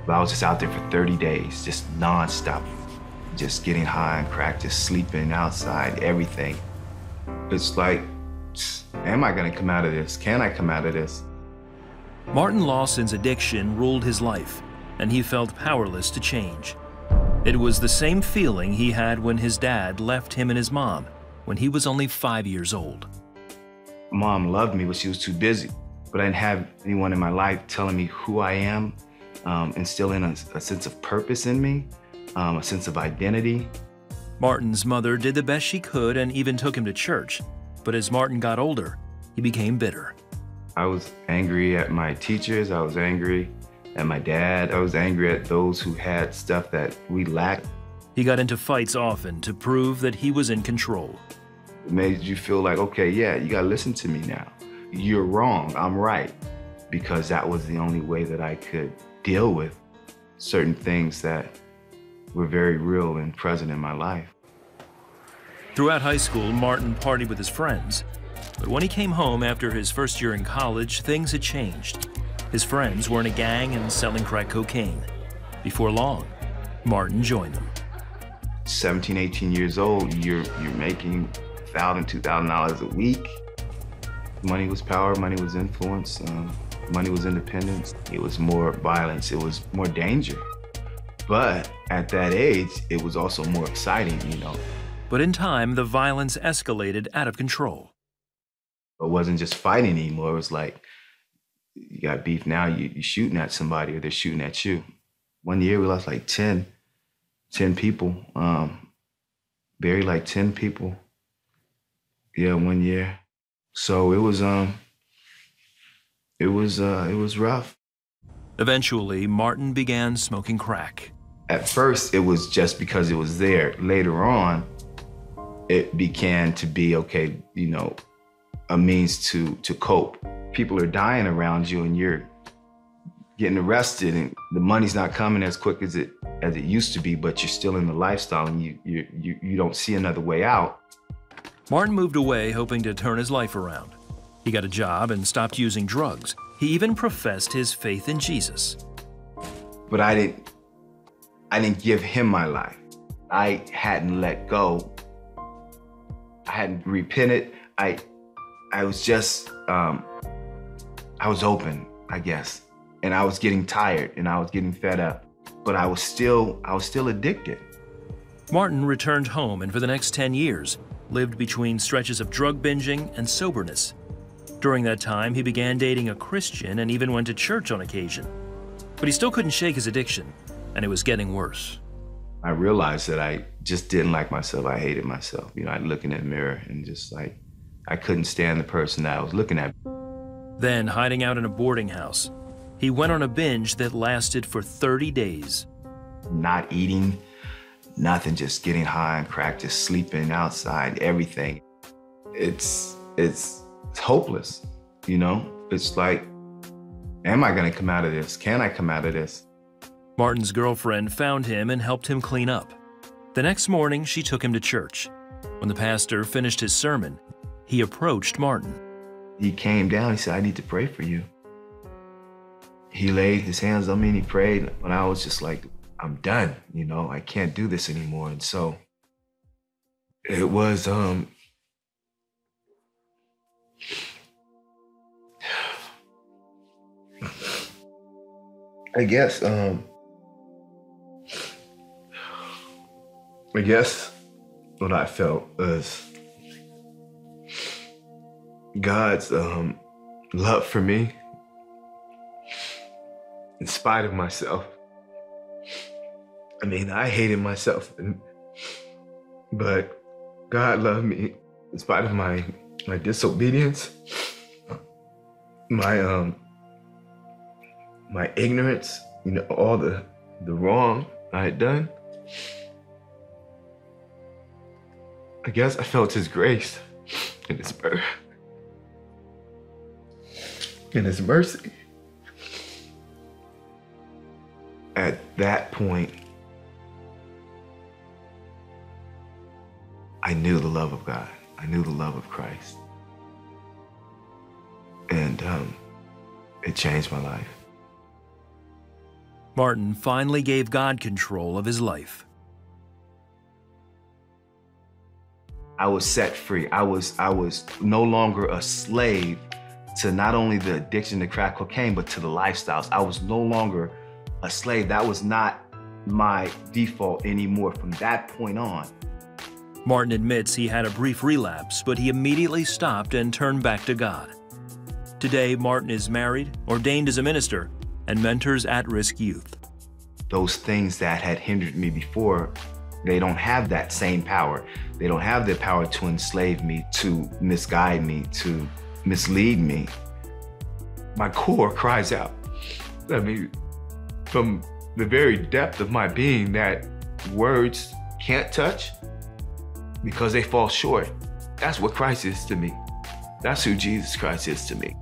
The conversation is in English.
But I was just out there for 30 days, just nonstop, just getting high on crack, just sleeping outside, everything. It's like, am I gonna come out of this? Can I come out of this? Martin Lawson's addiction ruled his life, and he felt powerless to change. It was the same feeling he had when his dad left him and his mom when he was only 5 years old. Mom loved me, but she was too busy. But I didn't have anyone in my life telling me who I am, instilling a sense of purpose in me, a sense of identity. Martin's mother did the best she could and even took him to church. But as Martin got older, he became bitter. I was angry at my teachers. I was angry at my dad. I was angry at those who had stuff that we lacked. He got into fights often to prove that he was in control. It made you feel like, okay, yeah, you gotta listen to me now. You're wrong, I'm right. Because that was the only way that I could deal with certain things that were very real and present in my life. Throughout high school, Martin partied with his friends. But when he came home after his first year in college, things had changed. His friends were in a gang and selling crack cocaine. Before long, Martin joined them. 17, 18 years old, you're making $1,000, $2,000 a week. Money was power, money was influence, money was independence. It was more violence, it was more danger. But at that age, it was also more exciting, you know. But in time, the violence escalated out of control. It wasn't just fighting anymore. It was like, you got beef now, you're shooting at somebody or they're shooting at you. One year we lost like 10 people. Buried like 10 people. Yeah, 1 year. So it was rough. Eventually, Martin began smoking crack. At first, it was just because it was there. Later on, it began to be, okay, you know, a means to cope. People are dying around you and you're getting arrested and the money's not coming as quick as it used to be, but you're still in the lifestyle and you don't see another way out. Martin moved away hoping to turn his life around. He got a job and stopped using drugs. He even professed his faith in Jesus. But I didn't give him my life. I hadn't let go. I hadn't repented. I was just, I was open, I guess. And I was getting tired and I was getting fed up, but I was still addicted. Martin returned home and for the next 10 years, lived between stretches of drug binging and soberness. During that time, he began dating a Christian and even went to church on occasion. But he still couldn't shake his addiction, and it was getting worse. I realized that I just didn't like myself. I hated myself. You know, I'd look in the mirror and just like, I couldn't stand the person that I was looking at. Then, hiding out in a boarding house, he went on a binge that lasted for 30 days. Not eating, nothing, just getting high on crack, just sleeping outside, everything. It's hopeless, you know? It's like, am I gonna come out of this? Can I come out of this? Martin's girlfriend found him and helped him clean up. The next morning, she took him to church. When the pastor finished his sermon, he approached Martin. He came down, he said, I need to pray for you. He laid his hands on me and he prayed, and I was just like, I'm done, you know, I can't do this anymore. And so it was, I guess what I felt was God's love for me in spite of myself. I mean, I hated myself, but God loved me in spite of my disobedience, my ignorance, you know, all the wrong I had done. I guess I felt His grace and His mercy. At that point, I knew the love of God. I knew the love of Christ. And it changed my life. Martin finally gave God control of his life. I was set free. I was no longer a slave to not only the addiction to crack cocaine, but to the lifestyles. I was no longer a slave. That was not my default anymore from that point on. Martin admits he had a brief relapse, but he immediately stopped and turned back to God. Today, Martin is married, ordained as a minister, and mentors at-risk youth. Those things that had hindered me before, they don't have that same power. They don't have the power to enslave me, to misguide me, to mislead me. My core cries out. I mean, from the very depth of my being, that words can't touch because they fall short. That's what Christ is to me. That's who Jesus Christ is to me.